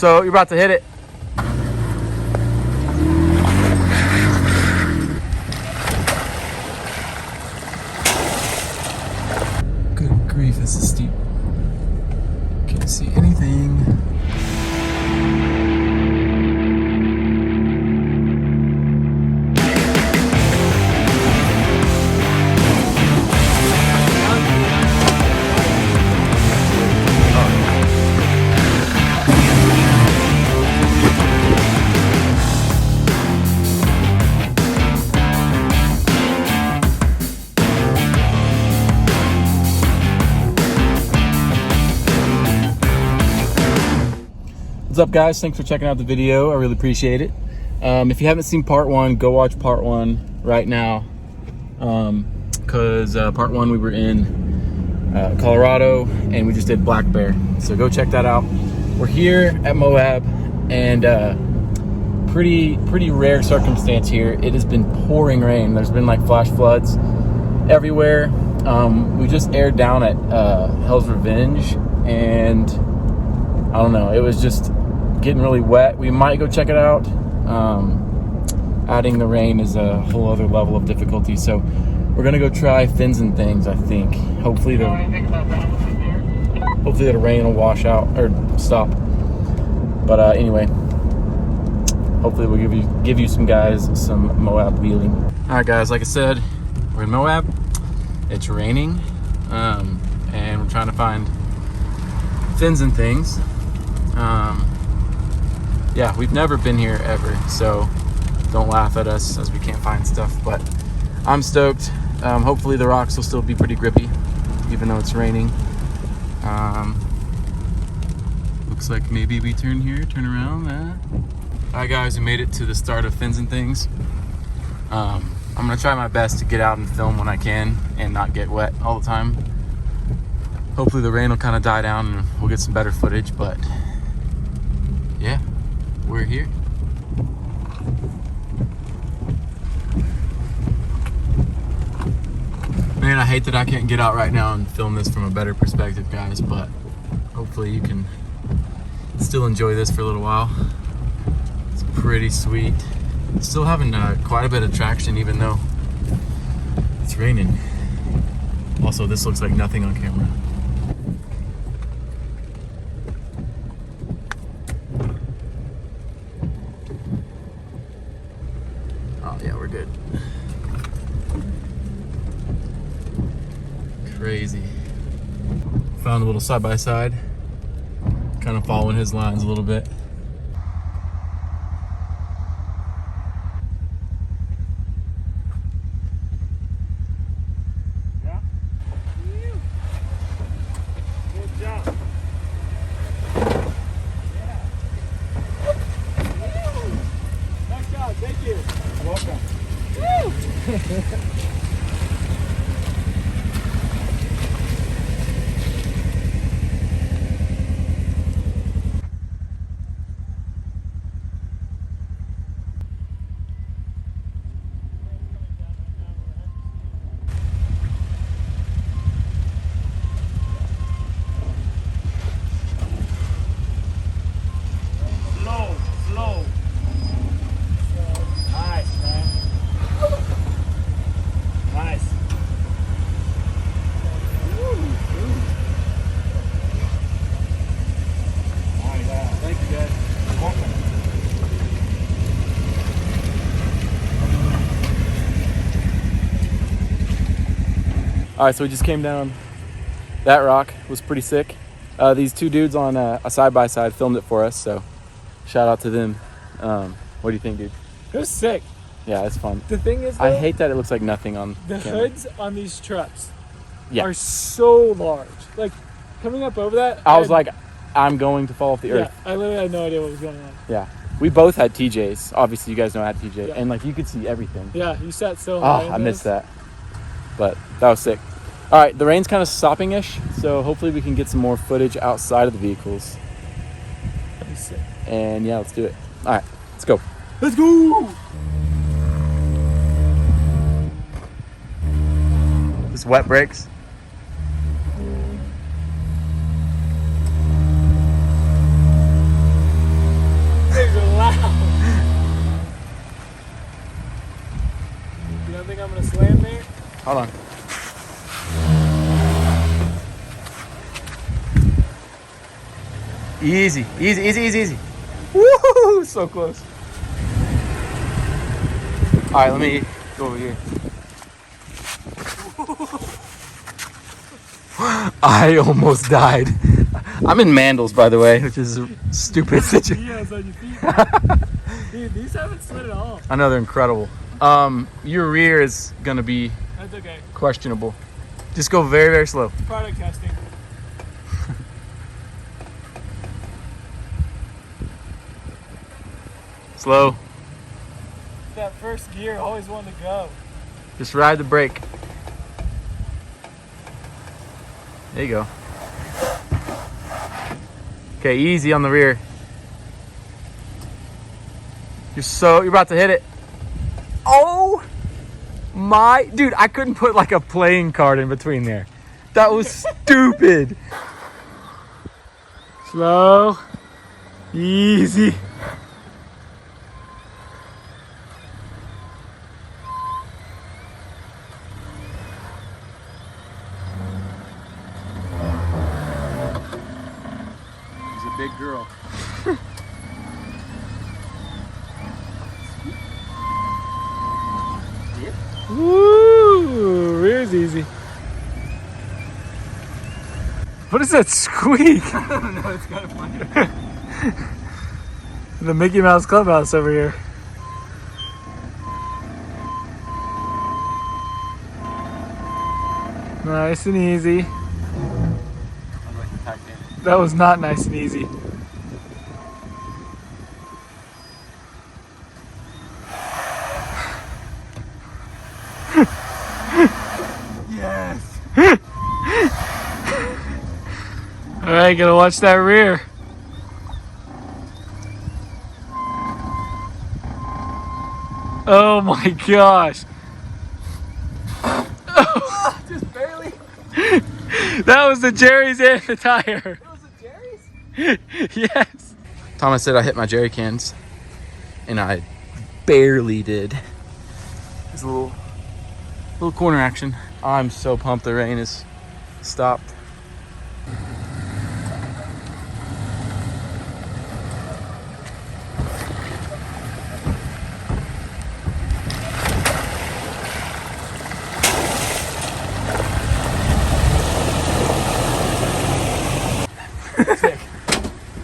You're about to hit it. Good grief, this is steep. Can't see anything. What's up, guys? Thanks for checking out the video. I really appreciate it. If you haven't seen part one, go watch part one right now, because part one we were in Colorado and we just did black bear, so go check that out. We're here at MOAB, and pretty rare circumstance here. It has been pouring rain. There's been like flash floods everywhere. We just aired down at Hell's Revenge, and I don't know, it was just getting really wet. We might go check it out. Adding the rain is a whole other level of difficulty, so we're gonna go try fins and things. I think hopefully the rain will wash out or stop. But anyway, hopefully we'll give you some guys some MOAB feeling. All right, guys, like I said, we're in MOAB. It's raining, and we're trying to find fins and things. Yeah, we've never been here ever, so don't laugh at us as we can't find stuff, but I'm stoked. Hopefully the rocks will still be pretty grippy, even though it's raining. Looks like maybe we turn here, turn around. All right, guys, we made it to the start of fins and things. I'm gonna try my best to get out and film when I can and not get wet all the time. Hopefully the rain will kind of die down and we'll get some better footage, but yeah, we're here. Man, I hate that I can't get out right now and film this from a better perspective, guys, but hopefully you can still enjoy this for a little while. It's pretty sweet. Still having quite a bit of traction even though it's raining. Also, this looks like nothing on camera. Oh yeah, we're good. Crazy. Found a little side-by-side. Kind of following his lines a little bit. All right, so we just came down that rock. It was pretty sick. These two dudes on a side-by-side filmed it for us, so shout out to them. What do you think, dude? It was sick. Yeah, it's fun. The thing is, though, I hate that it looks like nothing on the camera. hoods on these trucks are so large. Like, coming up over that, I was like, I'm going to fall off the earth. Yeah, I literally had no idea what was going on. Yeah. We both had TJs. Obviously, you guys know I had TJ. Yeah. And, like, you could see everything. Yeah, you sat so high. Oh, I missed that. But that was sick. All right, the rain's kind of stopping-ish, so hopefully we can get some more footage outside of the vehicles. That'd be sick. And, yeah, let's do it. All right, let's go. Let's go! Just wet brakes. Hold on. Easy, easy, easy, easy, easy. Woo! So close. All right, let me go over here. I almost died. I'm in Mandels, by the way, which is a stupid situation. Yeah, on your feet. Dude, these haven't slid at all. I know they're incredible. Your rear is gonna be That's okay. questionable. Just go very, very slow. Product testing. Slow. That first gear, I always wanted to go. Just ride the brake. There you go. Okay, easy on the rear. You're about to hit it. Oh my, dude, I couldn't put like a playing card in between there. That was stupid. Slow. Easy. She's a big girl. Woo! Rear's easy. What is that squeak? I don't know, it's kind of funny. The Mickey Mouse Clubhouse over here. Nice and easy. That was not nice and easy. Yes. All right, gotta watch that rear. Oh my gosh. Just barely. That was the Jerry's and the tire. That was the Jerry's? Yes. Thomas said I hit my jerry cans, and I barely did. It's a little corner action. I'm so pumped the rain is stopped.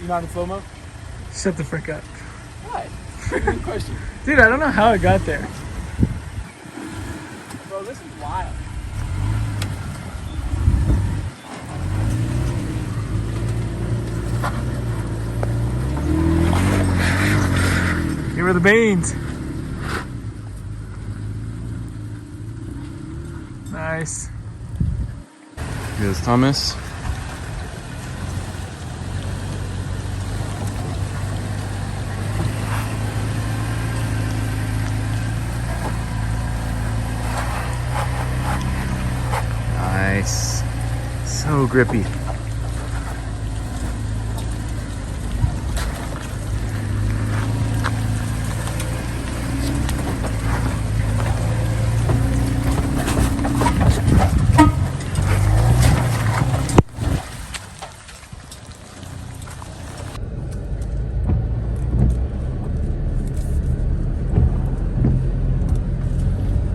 You not in slow-mo? Shut the frick up. Why? Good question. Dude, I don't know how it got there. Bro, this is wild. Here are the beans. Nice. Here's Thomas. Nice. So grippy.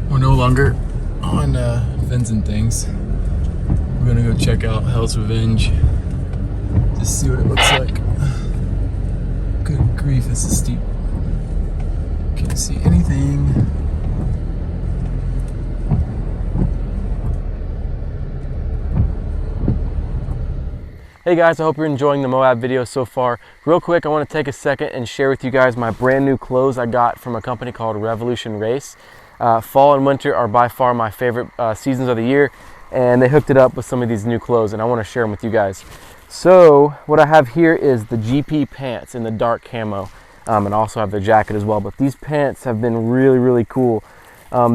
We're no longer on Fins and Things. We're gonna go check out Hell's Revenge. Just see what it looks like. Good grief, this is steep. Can't see anything. Hey guys, I hope you're enjoying the MOAB video so far. Real quick, I want to take a second and share with you guys my brand new clothes I got from a company called Revolution Race. Fall and winter are by far my favorite seasons of the year, and they hooked it up with some of these new clothes, and I want to share them with you guys. So what I have here is the GP pants in the dark camo, and also have the jacket as well, but these pants have been really, really cool.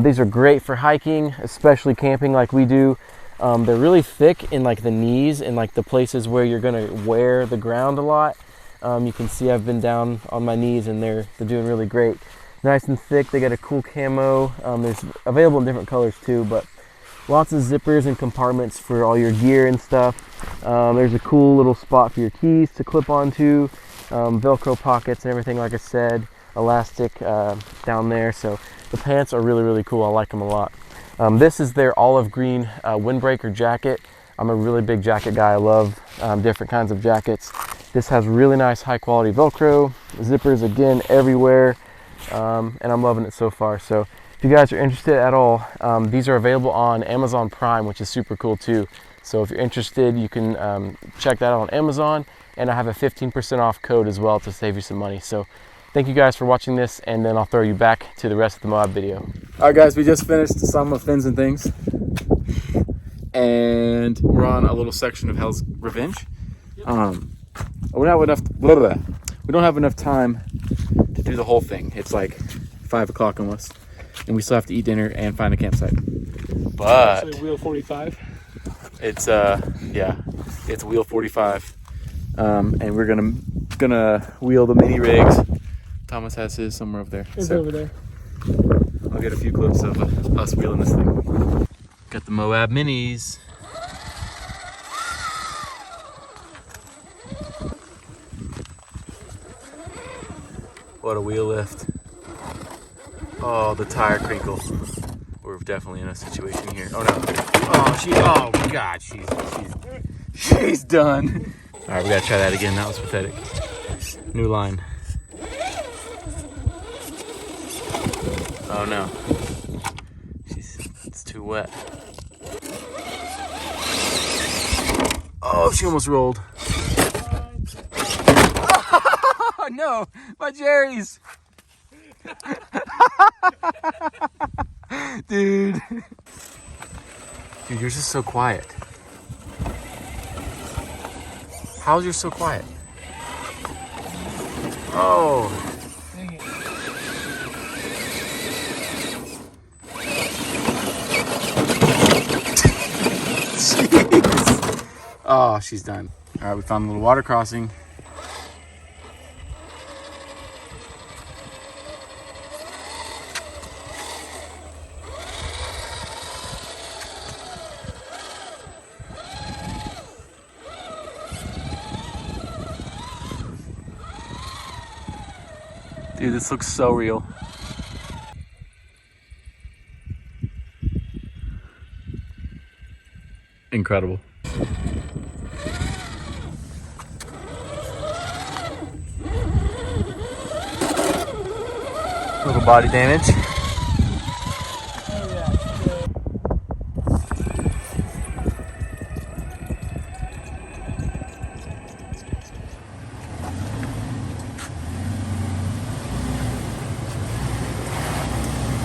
These are great for hiking, especially camping like we do. They're really thick in like the knees and like the places where you're gonna wear the ground a lot. You can see I've been down on my knees and they're doing really great. Nice and thick, they got a cool camo. There's available in different colors too, but Lots of zippers and compartments for all your gear and stuff. There's a cool little spot for your keys to clip onto. Velcro pockets and everything, like I said. Elastic down there. So the pants are really, really cool. I like them a lot. This is their olive green windbreaker jacket. I'm a really big jacket guy. I love different kinds of jackets. This has really nice high quality Velcro. Zippers again everywhere. And I'm loving it so far. So if you guys are interested at all, these are available on Amazon Prime, which is super cool too. So if you're interested, you can check that out on Amazon, and I have a 15% off code as well to save you some money. So thank you guys for watching this, and then I'll throw you back to the rest of the MOAB video. All right, guys, we just finished some of Fins and Things, and we're on a little section of Hell's Revenge. We don't have enough time to do the whole thing. It's like 5 o'clock almost, and we still have to eat dinner and find a campsite. But actually, wheel 45. it's it's wheel 45, and we're gonna wheel the mini rigs. Thomas has his somewhere over there. It's over there. I'll get a few clips of us wheeling this thing. Got the MOAB minis. What a wheel lift. Oh, the tire crinkle. We're definitely in a situation here. Oh no. Oh god, she's done. All right, we gotta try that again. That was pathetic. New line. Oh no. It's too wet. Oh, she almost rolled. Oh no, my Jerry's. Dude, yours is so quiet. How's yours so quiet? Oh. Dang it. Jeez. Oh, she's done. All right, we found a little water crossing. Dude, this looks so real. Incredible. Little body damage. Oh yeah.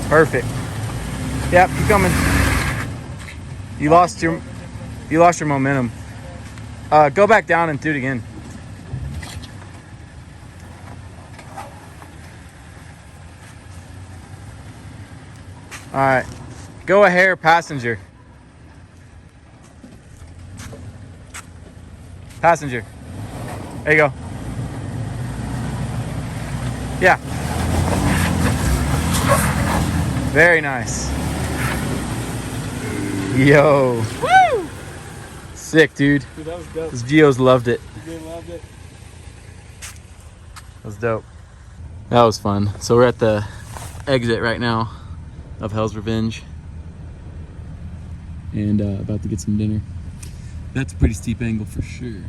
Perfect. Yep, keep coming. You lost your momentum. Go back down and do it again. All right. Go a hair passenger. Passenger. There you go. Yeah. Very nice. Yo. Woo! Sick, dude. Dude, that was dope. Those Geos loved it. They loved it. That was dope. That was fun. So we're at the exit right now of Hell's Revenge. And about to get some dinner. That's a pretty steep angle for sure.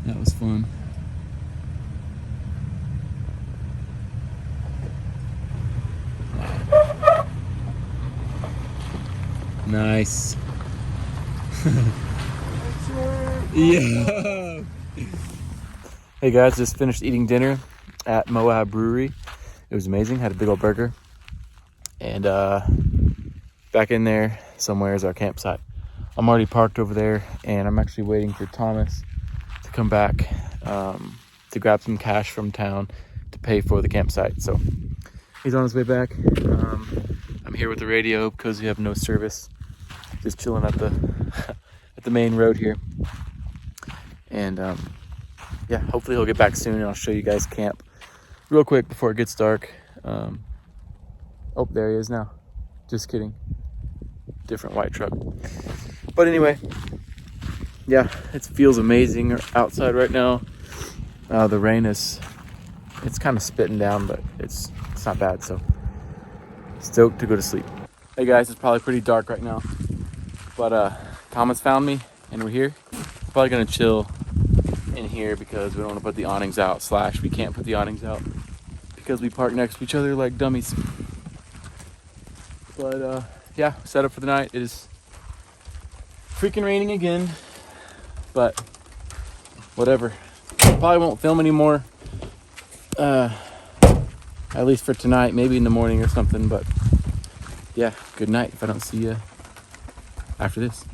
That was fun. Nice. Yeah. Hey guys, just finished eating dinner at MOAB Brewery. It was amazing. Had a big old burger. And back in there somewhere is our campsite. I'm already parked over there, and I'm actually waiting for Thomas to come back to grab some cash from town to pay for the campsite. So he's on his way back. I'm here with the radio because we have no service. Just chilling at the at the main road here. And yeah, hopefully he'll get back soon, and I'll show you guys camp real quick before it gets dark. Oh, there he is now. Just kidding. different white truck. But anyway, yeah, it feels amazing outside right now. The rain it's kind of spitting down, but it's not bad, so stoked to go to sleep. Hey guys, it's probably pretty dark right now, but Thomas found me and we're here. Probably gonna chill in here because we don't want to put the awnings out, / we can't put the awnings out because we park next to each other like dummies. But yeah, set up for the night. It is freaking raining again, but whatever. Probably won't film anymore, at least for tonight, maybe in the morning or something. But yeah, good night if I don't see you after this.